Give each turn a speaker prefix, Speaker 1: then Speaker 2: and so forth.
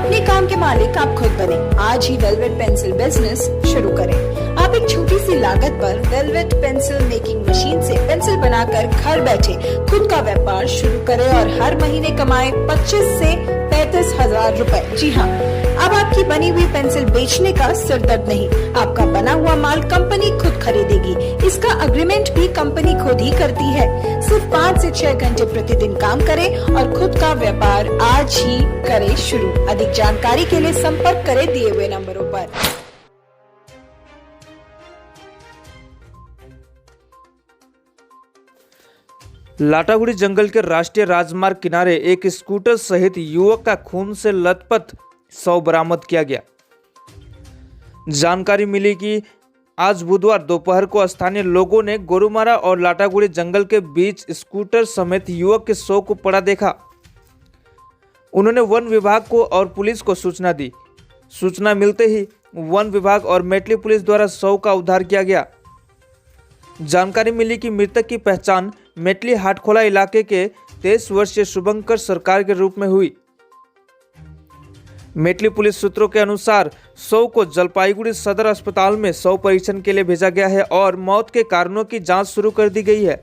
Speaker 1: अपने काम के मालिक आप खुद बने। आज ही वेलवेट पेंसिल बिजनेस शुरू करें। आप एक छोटी सी लागत पर वेलवेट पेंसिल मेकिंग मशीन से पेंसिल बनाकर घर बैठे खुद का व्यापार शुरू करें और हर महीने कमाए 25 से 35 हजार रुपए। जी हाँ, अब आपकी बनी हुई पेंसिल बेचने का सिरदर्द नहीं। आपका बना हुआ माल कंपनी खुद खरीदेगी। इसका अग्रीमेंट भी कंपनी खुद ही करती है। सिर्फ 5 से 6 घंटे प्रतिदिन काम करें और खुद का व्यापार आज ही करें शुरू। अधिक जानकारी के लिए संपर्क करें दिए हुए नंबरों पर।
Speaker 2: लाटागुड़ी जंगल के राष्ट्रीय राजमार्ग किनारे एक स्कूटर सहित युवक का खून से लथपथ शव बरामद किया गया। जानकारी मिली कि आज बुधवार दोपहर को स्थानीय लोगों ने गोरुमारा और लाटागुड़ी जंगल के बीच स्कूटर समेत युवक के शव को पड़ा देखा। उन्होंने वन विभाग को और पुलिस को सूचना दी। सूचना मिलते ही वन विभाग और मेटली पुलिस द्वारा शव का उद्धार किया गया। जानकारी मिली कि मृतक की पहचान मेटली हाटखोला इलाके के 23 वर्षीय शुभंकर सरकार के रूप में हुई। मेटली पुलिस सूत्रों के अनुसार शव को जलपाईगुड़ी सदर अस्पताल में शव परीक्षण के लिए भेजा गया है और मौत के कारणों की जांच शुरू कर दी गई है।